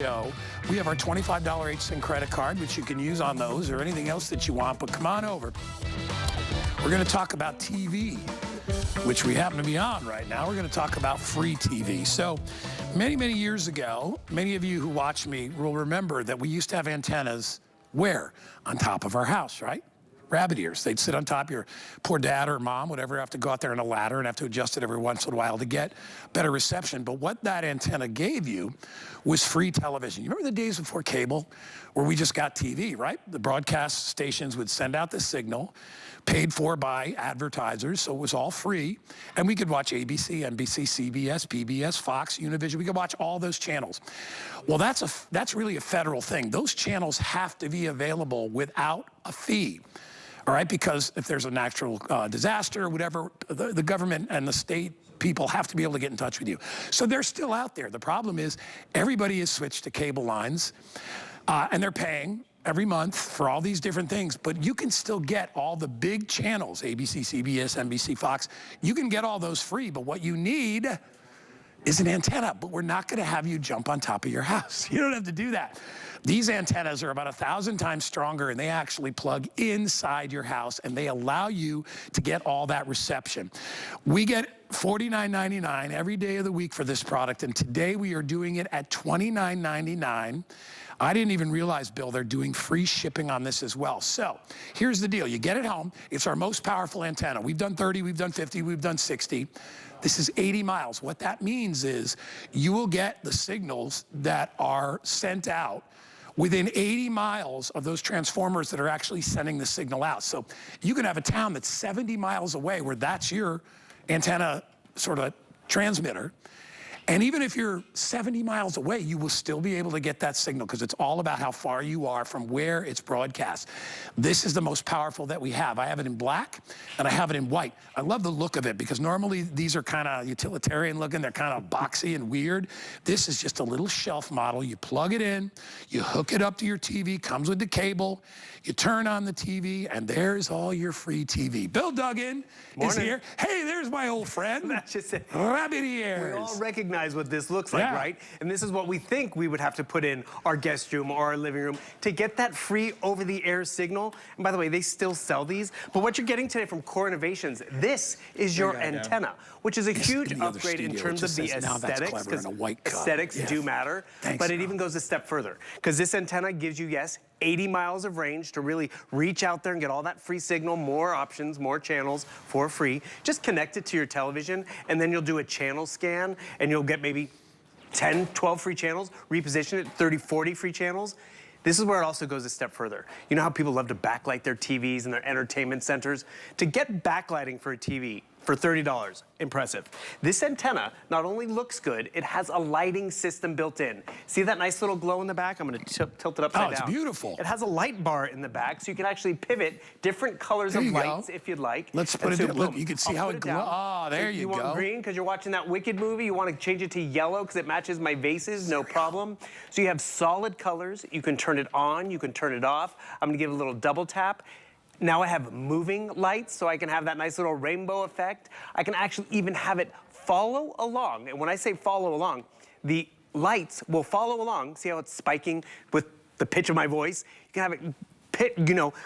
We have our $25 HSIN credit card, which you can use on those or anything else that you want, but come on over. We're going to talk about TV, which we happen to be on right now. We're going to talk about free TV. So many, many years ago, many of you who watch me will remember that we used to have antennas where? On top of our house, right? Rabbit ears. They'd sit on top. Your poor dad or mom, whatever, have to go out there on a ladder and have to adjust it every once in a while to get better reception. But what that antenna gave you was free television. You remember the days before cable where we just got TV, right? The broadcast stations would send out the signal, paid for by advertisers, so it was all free. And we could watch ABC, NBC, CBS, PBS, Fox, Univision. We could watch all those channels. Well, that's really a federal thing. Those channels have to be available without a fee. All right, because if there's a natural disaster or whatever, the government and the state people have to be able to get in touch with you. So they're still out there. The problem is everybody has switched to cable lines, and they're paying every month for all these different things, but you can still get all the big channels, ABC, CBS, NBC, Fox. You can get all those free, but what you need is an antenna, but we're not going to have you jump on top of your house. You don't have to do that. These antennas are about 1,000 times stronger, and they actually plug inside your house, and they allow you to get all that reception. We get $49.99 every day of the week for this product, and today we are doing it at $29.99. I didn't even realize, Bill, they're doing free shipping on this as well. So here's the deal. You get it home. It's our most powerful antenna. We've done 30, we've done 50, we've done 60. This is 80 miles. What that means is you will get the signals that are sent out within 80 miles of those transformers that are actually sending the signal out. So you can have a town that's 70 miles away where that's your antenna sort of transmitter. And even if you're 70 miles away, you will still be able to get that signal because it's all about how far you are from where it's broadcast. This is the most powerful that we have. I have it in black and I have it in white. I love the look of it because normally these are kind of utilitarian looking. They're kind of boxy and weird. This is just a little shelf model. You plug it in, you hook it up to your TV, comes with the cable, you turn on the TV, and there's all your free TV. Bill Duggan is here. Hey, there's my old friend. That's just it. Rabbit ears. We all recognize what this looks like, right? And this is what we think we would have to put in our guest room or our living room to get that free over-the-air signal. And by the way, they still sell these. But what you're getting today from Core Innovations, this is your antenna, which is a huge upgrade in terms of the aesthetics, because aesthetics do matter. But it even goes a step further, because this antenna gives you, yes, 80 miles of range to really reach out there and get all that free signal, more options, more channels for free. Just connect it to your television, and then you'll do a channel scan, and you'll get maybe 10, 12 free channels, reposition it, 30, 40 free channels. This is where it also goes a step further. You know how people love to backlight their TVs and their entertainment centers? To get backlighting for a TV for $30, impressive. This antenna not only looks good, it has a lighting system built in. See that nice little glow in the back? I'm gonna tilt it upside down. Oh, it's beautiful. It has a light bar in the back, so you can actually pivot different colors of lights if you'd like. Let's put it in. Look, you can see how it glows. Oh, there you go. You want green because you're watching that Wicked movie. You want to change it to yellow because it matches my vases, no problem. So you have solid colors. You can turn it on, you can turn it off. I'm gonna give it a little double tap. Now I have moving lights, so I can have that nice little rainbow effect. I can actually even have it follow along. And when I say follow along, the lights will follow along. See how it's spiking with the pitch of my voice? You can have it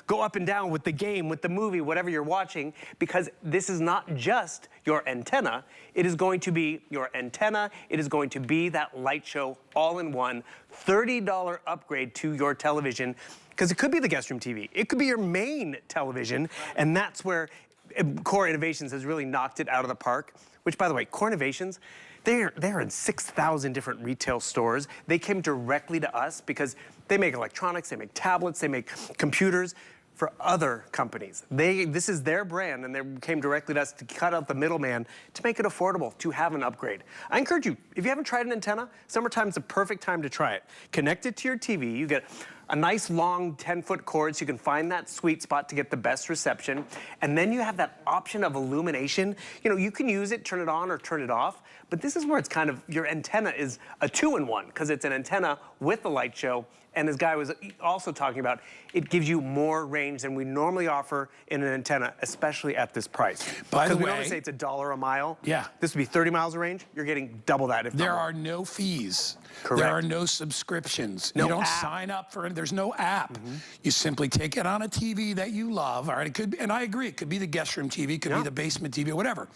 go up and down with the game, with the movie, whatever you're watching, because this is not just your antenna. It is going to be your antenna. It is going to be that light show all in one. $30 upgrade to your television, because it could be the guest room TV. It could be your main television, and that's where Core Innovations has really knocked it out of the park, which, by the way, Core Innovations, they're in 6,000 different retail stores. They came directly to us because they make electronics, they make tablets, they make computers for other companies. This is their brand, and they came directly to us to cut out the middleman to make it affordable to have an upgrade. I encourage you, if you haven't tried an antenna, summertime's the perfect time to try it. Connect it to your TV. You get a nice long 10-foot cord so you can find that sweet spot to get the best reception. And then you have that option of illumination. You know, you can use it, turn it on or turn it off, but this is where it's kind of, your antenna is a two-in-one, because it's an antenna with the light show. And this guy was also talking about, it gives you more range than we normally offer in an antenna, especially at this price. By the way, we normally say it's $1 a mile. Yeah. This would be 30 miles of range. You're getting double that, if not more. There are no fees Correct. There are no subscriptions. No you don't app. sign up for it. There's no app. You simply take it on a TV that you love. All right, it could be, and I agree, it could be the guest room TV, it could be the basement TV, whatever.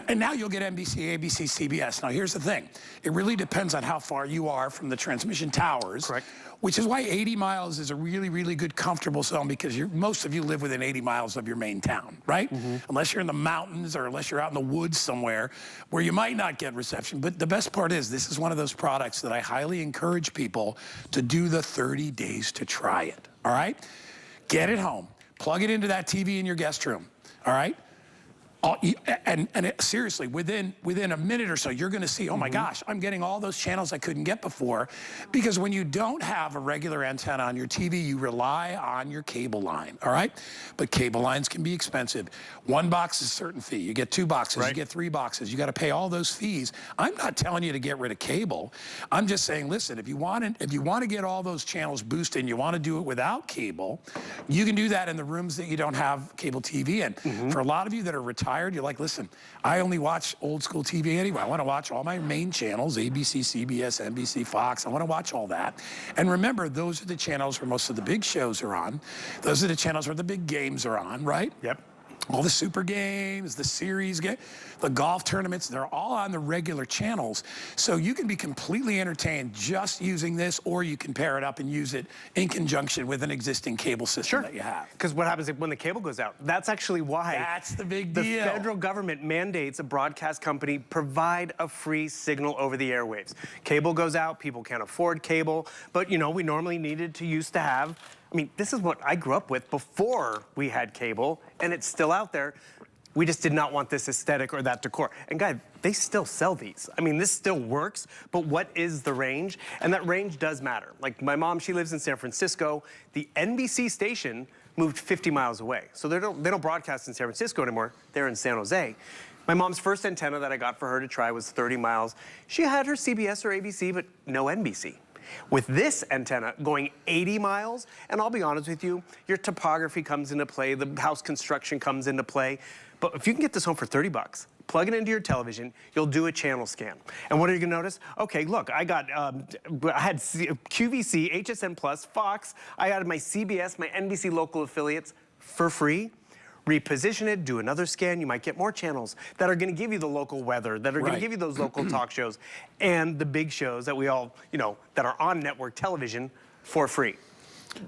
And now you'll get NBC, ABC, CBS. Now here's the thing. It really depends on how far you are from the transmission towers. Correct. Which is why 80 miles is a really, really good, comfortable zone, because most of you live within 80 miles of your main town, right? Unless you're in the mountains or unless you're out in the woods somewhere where you might not get reception. But the best part is this is one of those products that I highly encourage people to do the 30 days to try it, all right? Get it home. Plug it into that TV in your guest room, all right? Seriously, within a minute or so, you're going to see, oh my gosh, I'm getting all those channels I couldn't get before. Because when you don't have a regular antenna on your TV, you rely on your cable line, all right? But cable lines can be expensive. One box is a certain fee. You get 2 boxes, you get 3 boxes. You got to pay all those fees. I'm not telling you to get rid of cable. I'm just saying, listen, if you want to get all those channels boosted and you want to do it without cable, you can do that in the rooms that you don't have cable TV in. For a lot of you that are retired, you're like, listen, I only watch old school TV anyway. I want to watch all my main channels, ABC, CBS, NBC, Fox. I want to watch all that. And remember, those are the channels where most of the big shows are on. Those are the channels where the big games are on, right? Yep. All the super games, the series, the golf tournaments, they're all on the regular channels. So you can be completely entertained just using this, or you can pair it up and use it in conjunction with an existing cable system that you have. Because what happens when the cable goes out? That's actually why That's the big the deal. federal government mandates a broadcast company provide a free signal over the airwaves. Cable goes out, people can't afford cable, but we normally used to have. I mean, this is what I grew up with before we had cable, and it's still out there. We just did not want this aesthetic or that decor. And guys, they still sell these. I mean, this still works, but what is the range? And that range does matter. Like my mom, she lives in San Francisco. The NBC station moved 50 miles away. So they don't broadcast in San Francisco anymore. They're in San Jose. My mom's first antenna that I got for her to try was 30 miles. She had her CBS or ABC, but no NBC. With this antenna going 80 miles, and I'll be honest with you, your topography comes into play, the house construction comes into play, but if you can get this home for 30 bucks, plug it into your television, you'll do a channel scan. And what are you gonna notice? Okay, look, I had QVC, HSN Plus, Fox, I had my CBS, my NBC local affiliates for free. Reposition it, do another scan, you might get more channels that are gonna give you the local weather, that are gonna give you those local talk shows, and the big shows that we all, that are on network television for free.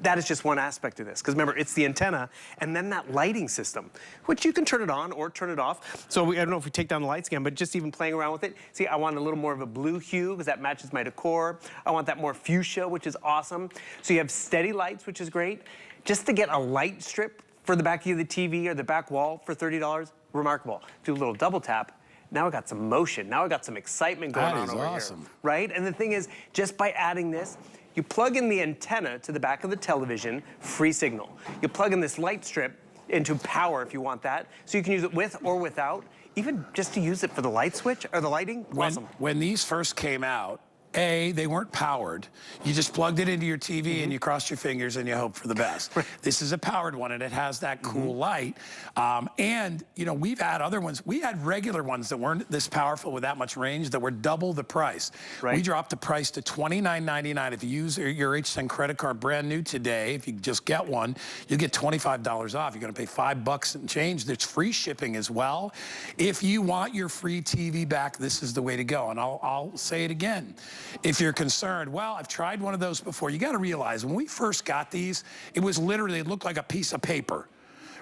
That is just one aspect of this, because remember, it's the antenna, and then that lighting system, which you can turn it on or turn it off. So I don't know if we take down the light scan, but just even playing around with it. See, I want a little more of a blue hue, because that matches my decor. I want that more fuchsia, which is awesome. So you have steady lights, which is great. Just to get a light strip for the back of the TV or the back wall for $30, remarkable. Do a little double tap. Now I got some motion. Now I got some excitement going on over here, right? And the thing is, just by adding this, you plug in the antenna to the back of the television, free signal. You plug in this light strip into power if you want that, so you can use it with or without, even just to use it for the light switch or the lighting. Awesome. When these first came out, they weren't powered. You just plugged it into your TV and you crossed your fingers and you hope for the best. This is a powered one, and it has that cool light. And we've had other ones. We had regular ones that weren't this powerful with that much range that were double the price. We dropped the price to $29.99. If you use your HSN credit card brand new today, if you just get one, you get $25 off. You're gonna pay $5 and change. There's free shipping as well. If you want your free TV back, this is the way to go. And I'll say it again. If you're concerned, well, I've tried one of those before. You got to realize when we first got these, it looked like a piece of paper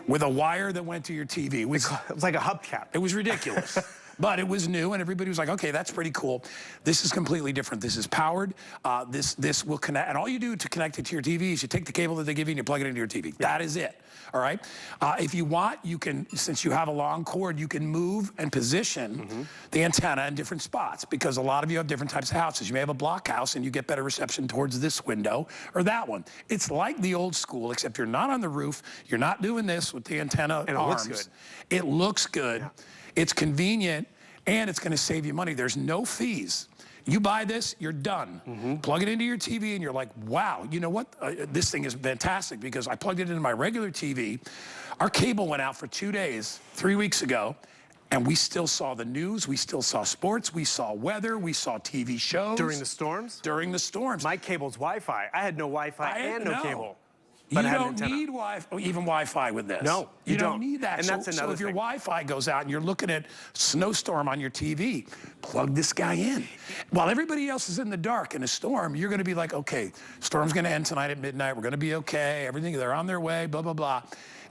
with a wire that went to your TV. It was like a hubcap. It was ridiculous. But it was new, and everybody was like, okay, that's pretty cool. This is completely different. This is powered. This will connect. And all you do to connect it to your TV is you take the cable that they give you and you plug it into your TV. That is it. All right? If you want, you can, since you have a long cord, you can move and position the antenna in different spots, because a lot of you have different types of houses. You may have a block house and you get better reception towards this window or that one. It's like the old school, except you're not on the roof. You're not doing this with the antenna and arms. It looks good. It looks good. It's convenient, and it's going to save you money. There's no fees. You buy this, you're done. Plug it into your TV, and you're like, wow, you know what? This thing is fantastic, because I plugged it into my regular TV. Our cable went out for 2 days, 3 weeks ago, And we still saw the news, we still saw sports, we saw weather, we saw TV shows. During the storms? During the storms. My cable's Wi-Fi. I had no Wi-Fi and no cable. You don't need even Wi-Fi with this. No, you don't need that. And that's another so if your thing. Wi-Fi goes out and you're looking at snowstorm on your TV, plug this guy in. While everybody else is in the dark in a storm, you're going to be like, okay, storm's going to end tonight at midnight. We're going to be okay. Everything, they're on their way, blah, blah, blah.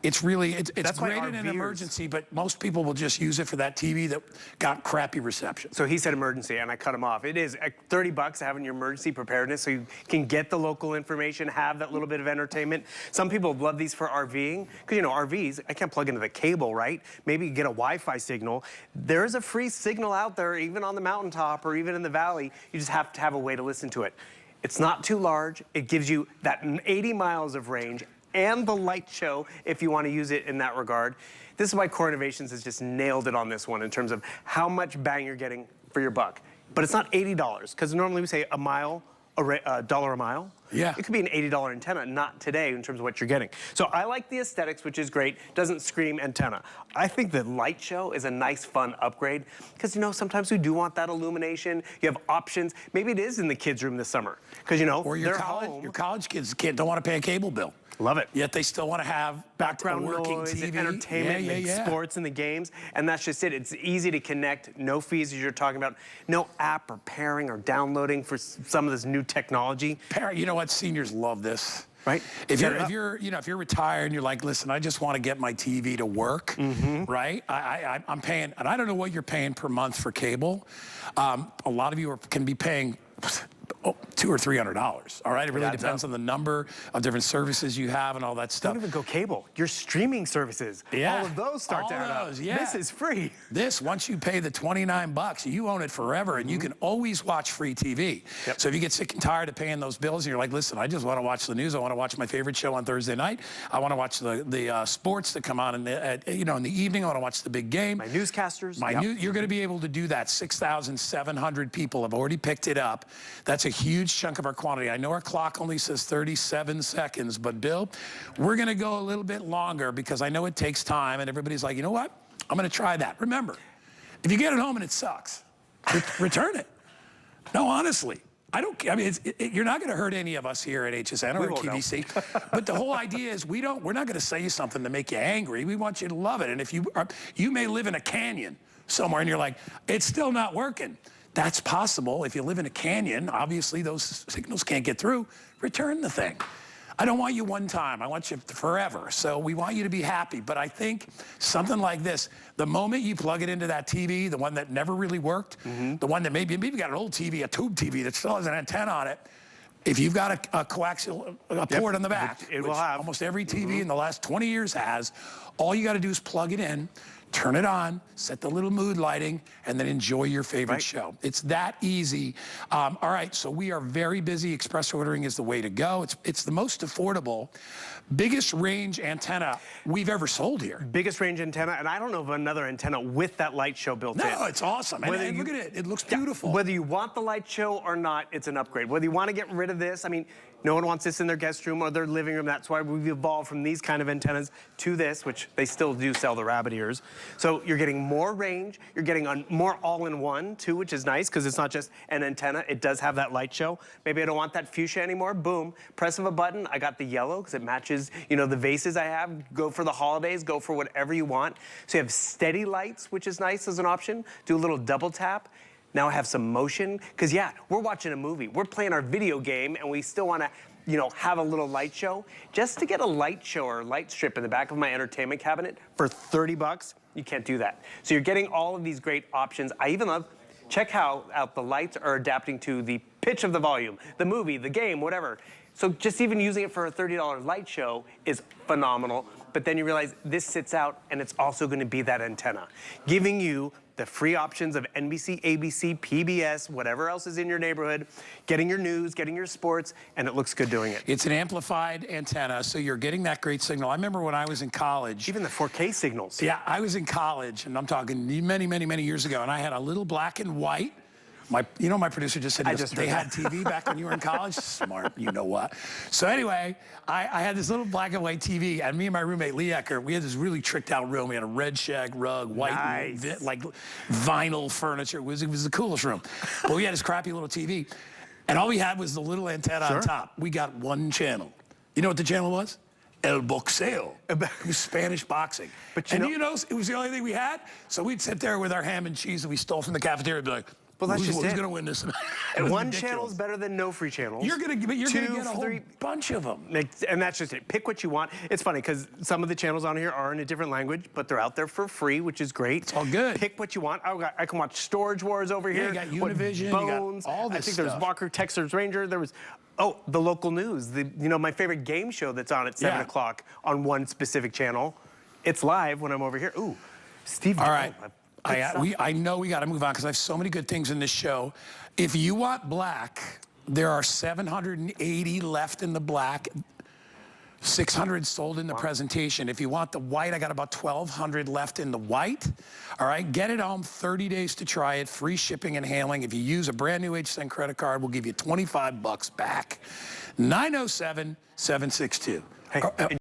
It's really, it's great in an emergency, but most people will just use it for that TV that got crappy reception. So he said emergency, and I cut him off. It is $30 having your emergency preparedness so you can get the local information, have that little bit of entertainment. Some people love these for RVing, because, you know, RVs, I can't plug into the cable, right? Maybe you get a Wi-Fi signal. There's a free signal out there, even on the mountaintop or even in the valley. You just have to have a way to listen to it. It's not too large. It gives you that 80 miles of range and the light show if you want to use it in that regard. This is why Core Innovations has just nailed it on this one in terms of how much bang you're getting for your buck. But it's not $80, because normally we say a dollar a mile. Yeah. It could be an $80 antenna, not today in terms of what you're getting. So I like the aesthetics, which is great. Doesn't scream antenna. I think the light show is a nice, fun upgrade, because, you know, sometimes we do want that illumination. You have options. Maybe it is in the kids' room this summer, because, you know, or your college kids don't want to pay a cable bill. Love it. Yet they still want to have background working noise, TV, entertainment, and sports and the games, and that's just it. It's easy to connect, no fees as you're talking about, no app or pairing or downloading for some of this new technology. You know what? Seniors love this. Right. If you're retired and you're like, listen, I just want to get my TV to work, right? I'm paying, and I don't know what you're paying per month for cable. A lot of you can be paying $200 or $300. All right, it really depends on the number of different services you have and all that stuff. Don't even go cable. Your streaming services, all of those start to add up. Yeah. This is free. This, once you pay the $29, you own it forever, and you can always watch free TV. So if you get sick and tired of paying those bills, and you're like, listen, I just want to watch the news. I want to watch my favorite show on Thursday night. I want to watch the sports that come on in the evening. I want to watch the big game. My newscasters. You're going to be able to do that. 6,700 people have already picked it up. That's a huge chunk of our quantity. I know our clock only says 37 seconds, but Bill, we're going to go a little bit longer because I know it takes time, and everybody's like, you know what? I'm going to try that. Remember, if you get it home and it sucks, return it. No, honestly. I don't care. I mean, you're not going to hurt any of us here at HSN or at QVC. But the whole idea is we're not going to say you something to make you angry. We want you to love it. And if you may live in a canyon somewhere and you're like, it's still not working. That's possible. If you live in a canyon, obviously those signals can't get through. Return the thing. I don't want you one time. I want you forever. So we want you to be happy. But I think something like this, the moment you plug it into that TV, the one that never really worked, the one that maybe got an old TV, a tube TV that still has an antenna on it, if you've got a coaxial port on the back, it will have. Almost every TV in the last 20 years has, all you got to do is plug it in, turn it on, set the little mood lighting, and then enjoy your favorite show. It's that easy. All right, so we are very busy. Express ordering is the way to go. It's the most affordable, biggest range antenna we've ever sold here. Biggest range antenna, and I don't know of another antenna with that light show built in. No, it's awesome. And look at it. It looks beautiful. Whether you want the light show or not, it's an upgrade. Whether you want to get rid of this, I mean, no one wants this in their guest room or their living room. That's why we've evolved from these kind of antennas to this, which they still do sell the rabbit ears. So you're getting more range. You're getting more all-in-one, too, which is nice because it's not just an antenna. It does have that light show. Maybe I don't want that fuchsia anymore. Boom. Press of a button. I got the yellow because it matches, you know, the vases I have. Go for the holidays. Go for whatever you want. So you have steady lights, which is nice as an option. Do a little double tap. Now I have some motion, because we're watching a movie. We're playing our video game, and we still want to, you know, have a little light show. Just to get a light show or a light strip in the back of my entertainment cabinet for $30, you can't do that. So you're getting all of these great options. I even love, check how the lights are adapting to the pitch of the volume, the movie, the game, whatever. So just even using it for a $30 light show is phenomenal. But then you realize this sits out, and it's also going to be that antenna, giving you the free options of NBC, ABC, PBS, whatever else is in your neighborhood, getting your news, getting your sports, and it looks good doing it. It's an amplified antenna, so you're getting that great signal. I remember when I was in college. Even the 4K signals. Yeah, I was in college, and I'm talking many, many, many years ago, and I had a little black and white My producer just said they had TV back when you were in college. Smart, you know what. So anyway, I had this little black and white TV, and me and my roommate Lee Ecker, we had this really tricked out room. We had a red shag rug, white, like vinyl furniture. It was the coolest room. But we had this crappy little TV, and all we had was the little antenna on top. We got one channel. You know what the channel was? El Boxeo. It was Spanish boxing. But you know, it was the only thing we had. So we'd sit there with our ham and cheese that we stole from the cafeteria and be like, well, that's who's going to win this? One channel is better than no free channels. You're going to get a whole bunch of them. And that's just it. Pick what you want. It's funny because some of the channels on here are in a different language, but they're out there for free, which is great. It's all good. Pick what you want. I can watch Storage Wars over here. You got Univision, Bones. You got all this I think stuff. there's Walker, Texas Ranger. There was, the local news. My favorite game show that's on at 7 o'clock on one specific channel. It's live when I'm over here. Ooh, Steve. All right. I know we got to move on because I have so many good things in this show. If you want black, there are 780 left in the black, 600 sold in the presentation. If you want the white, I got about 1,200 left in the white. All right, get it home, 30 days to try it, free shipping and handling. If you use a brand new HSN credit card, we'll give you $25 back. 907-762. Hey.